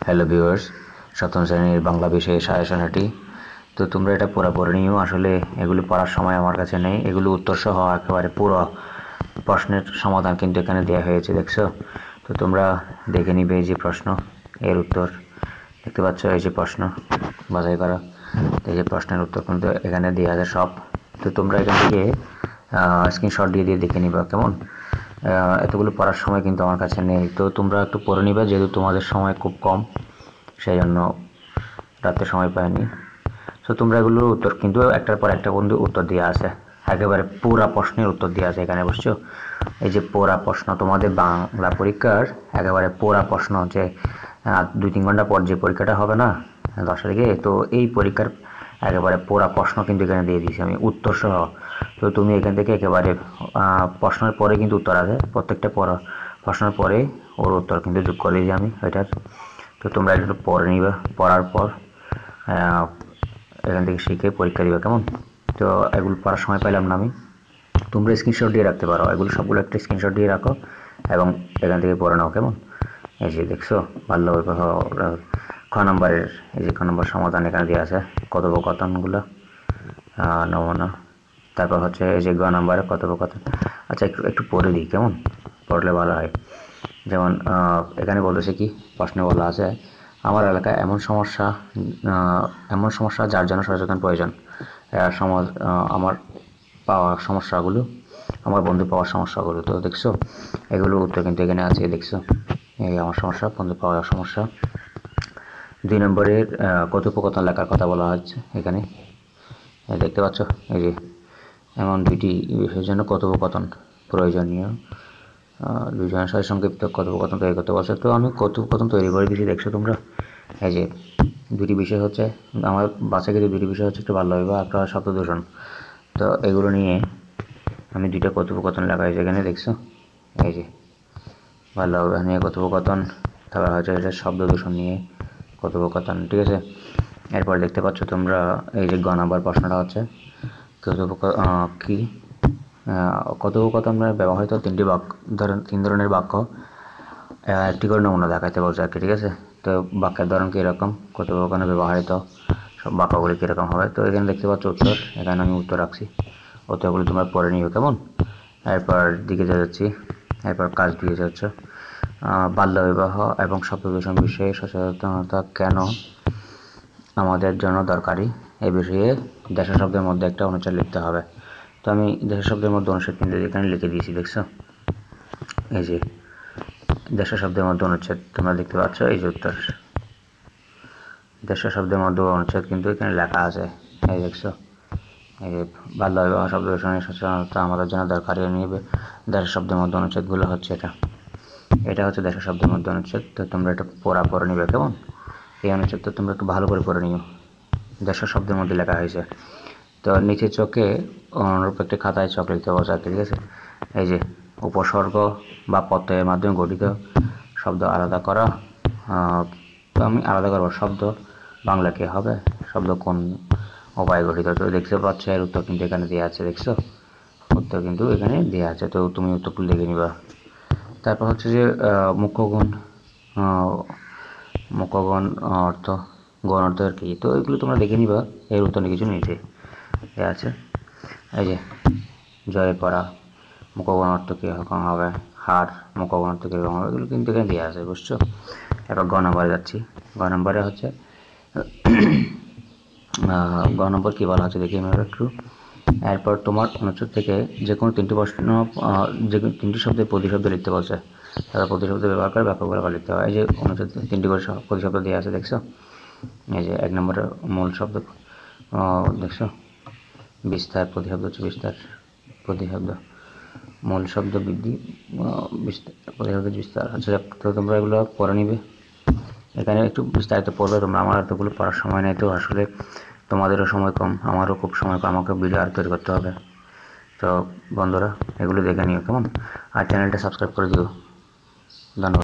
Hello viewers, সপ্তম শ্রেণীর বাংলা বিষয়ে সাজেশনাটি। তো তোমরা এটা পুরো পড়ে নিও। আসলে এগুলো পড়ার সময় আমার কাছে নেই, এগুলো উত্তর সহ একেবারে পুরো প্রশ্নের সমাধান কিন্তু এখানে দেওয়া হয়েছে, দেখছো? তো তোমরা দেখে নিবে এই যে প্রশ্ন, এর উত্তর দেখতে পাচ্ছ, এই যে প্রশ্ন বাছাই করা, এই যে প্রশ্নের উত্তর কিন্তু এখানে দেওয়া আছে সব। তো তোমরা এখান থেকে স্ক্রিনশট দিয়ে দিয়ে দেখে নিবা, কেমন? এতগুলো পড়ার সময় কিন্তু আমার কাছে নেই, তো তোমরা একটু পড়ে নিবা, যেহেতু তোমাদের সময় খুব কম, সেই জন্য রাতে সময় পাইনি। তো তোমরা এগুলোর উত্তর কিন্তু একটার পর একটা বন্ধু উত্তর দেওয়া আছে, একেবারে পুরা প্রশ্নের উত্তর দেওয়া আছে এখানে, বুঝছো? এই যে পুরা প্রশ্ন তোমাদের বাংলা পরীক্ষার একেবারে পুরা প্রশ্ন, যে 2-3 ঘন্টা পর যে পরীক্ষাটা হবে না 10 তারিখে, তো এই পরীক্ষার একেবারে পুরা প্রশ্ন কিন্তু এখানে দিয়ে দিয়েছি আমি উত্তর সহ। তো তুমি এখান থেকে একেবারে প্রশ্নের পরে কিন্তু উত্তর আছে, প্রত্যেকটা প্রশ্নের পরে ওর উত্তর কিন্তু যোগ করে দিয়েছি আমি এটার। তো তোমরা একটু পড়ে নিবে, পড়ার পর এখান থেকে শিখে পরীক্ষা দিবে, কেমন? তো এগুলো পড়ার সময় পাইলাম না আমি, তোমরা স্ক্রিনশট দিয়ে রাখতে পারো, এগুলো সবগুলো একটা স্ক্রিনশট দিয়ে রাখো এবং এখান থেকে পড়ে নাও, কেমন? এই যে দেখছো ভালো খ নম্বরের, এই যে খ নম্বর সমাধান এখানে দেওয়া আছে, কথোপকথনগুলো নমুনা। তারপর হচ্ছে এই যে গ নম্বরে কথোপকথন। আচ্ছা, একটু একটু পড়ে দিই, কেমন? পড়লে ভালো হয়। যেমন এখানে বলতেছে কি, প্রশ্নে বলা আছে, আমার এলাকায় এমন সমস্যা যার জন্য সচেতন প্রয়োজন। সমাজ আমার পাওয়া সমস্যাগুলো, আমার বন্ধু পাওয়ার সমস্যাগুলো। তো দেখছো এগুলো উত্তর কিন্তু এখানে আছে, দেখছো? এই আমার সমস্যা, বন্ধু পাওয়ার সমস্যা। 2 নম্বরের কথোপকথন লেখার কথা বলা হচ্ছে এখানে, দেখতে পাচ্ছ? এই যে এমন দুইটি বিষয়ের জন্য কথোপকথন প্রয়োজনীয়, দুজনের সাথে সংক্ষিপ্ত কথোপকথন তৈরি করতে বলছে। তো আমি কথোপকথন তৈরি করে দিয়েছি, দেখছো তোমরা? এই যে দুটি বিষয় হচ্ছে আমার বাচ্চাকে, দুটি বিষয় হচ্ছে একটু বাল্য বিবাহ, একটা শব্দ দূষণ। তো এগুলো নিয়ে আমি দুইটা কথোপকথন লাগাইছি এখানে, দেখছো? এই যে বাল্য বিবাহ নিয়ে কথোপকথন, তারপর হচ্ছে এটা শব্দ দূষণ নিয়ে কথোপকথন, ঠিক আছে? এরপর দেখতে পাচ্ছ তোমরা এই যে গ নাম্বার প্রশ্নটা হচ্ছে কি কথোপকথন ব্যবহৃত 3 ধরনের বাক্য একটি করে নমুনা দেখাতে বলছে আর কি, ঠিক আছে? তো বাক্যের ধরন কীরকম, কথোপকথনে ব্যবহৃত সব বাক্যগুলি কীরকম হবে। তো এখানে দেখতে পাচ্ছ উত্তর, এখানে আমি উত্তর রাখছি, উত্তরগুলি তোমরা পড়ে নিও, কেমন? এরপর দিকে যাচ্ছি, এরপর কাজ দিয়ে যাচ্ছে, বাল্যবিবাহ এবং শব্দদূষণ বিষয়ে সচেতনতা কেন আমাদের জন্য দরকারি, এই বিষয়ে দেশা শব্দের মধ্যে একটা অনুচ্ছেদ লিখতে হবে। তো আমি দেশা শব্দের মধ্যে অনুচ্ছেদ কিন্তু এখানে লিখে দিয়েছি, দেখছো? এই যে দেশা শব্দের মধ্যে অনুচ্ছেদ তোমরা দেখতে পাচ্ছ, এই যে উত্তর, দেশা শব্দের মধ্যে অনুচ্ছেদ কিন্তু এখানে লেখা আছে, এই দেখছো? এই যে বাল্য বিবাহ শব্দ দূষণের সচেতনতা আমাদের জন্য দরকারি নিয়ে দেশা শব্দের মধ্যে অনুচ্ছেদগুলো হচ্ছে এটা হচ্ছে দেশা শব্দের মধ্যে অনুচ্ছেদ। তো তোমরা এটা পড়ে নিবে, কেমন? এই অনুচ্ছেদ তো তোমরা একটু ভালো করে পড়ে নিও, দেশা শব্দের মধ্যে লেখা হয়েছে। তো নিচে চোখে অনুরূপ একটি খাতায় চক লিখতে বলছে, ঠিক আছে? এই যে উপসর্গ বা প্রত্যয়ের মাধ্যমে গঠিত শব্দ আলাদা করা, তো আমি আলাদা করবো শব্দ বাংলা কে হবে, শব্দ কোন উপায় গঠিত। তো দেখতে পাচ্ছ এর উত্তর কিন্তু এখানে দেওয়া আছে, দেখছো? উত্তর কিন্তু এখানে দেওয়া আছে, তো তুমি উত্তরগুলো দেখে নিবা। তারপর হচ্ছে যে মুখগণ অর্থ, গণ অর্থ আর কি, তো এগুলো তোমরা দেখে নিবা, এর উত্তর কিছু নিচে দেওয়া আছে। এই যে জয় করা, মুখগণ অর্থ কীরকম হবে, হার মুখগণ অর্থ কীরকম হবে, এগুলো কিন্তু এখানে দেওয়া আছে, বুঝছো? এবার গ নম্বরে যাচ্ছি। গ নম্বরে হচ্ছে গ নম্বর কী বলা হচ্ছে দেখি আমরা একটু। এরপর তোমার অনুচ্ছেদ থেকে যে কোনো 3টি প্রশ্ন, যে 3টি শব্দের প্রতিশব্দ লিখতে বলছে, তারা প্রতিশব্দ ব্যবহার করে ব্যাপকভাবে লিখতে হয়। এই যে অনুচ্ছেদ 3টি করে প্রতিশব্দ দেওয়া আছে, দেখছো? এই যে 1 নম্বরে মূল শব্দ, দেখছো? বিস্তার প্রতিশব্দ হচ্ছে বিস্তার প্রতিশব্দ, মূল শব্দ বৃদ্ধি, প্রতিশব্দ বিস্তার। আচ্ছা, তো তোমরা এগুলো পড়ে নিবে, এখানে একটু বিস্তারিত পড়বে তোমরা, আমার এতগুলো পড়ার সময় নেই, তো আসলে তোমাদেরও সময় কম, আমারও খুব সময় কম, আমাকে ভিডিও আর তৈরি করতে হবে। তো বন্ধুরা এগুলো দেখে নিও, কেমন? আর চ্যানেলটা সাবস্ক্রাইব করে দিও, ধন্যবাদ।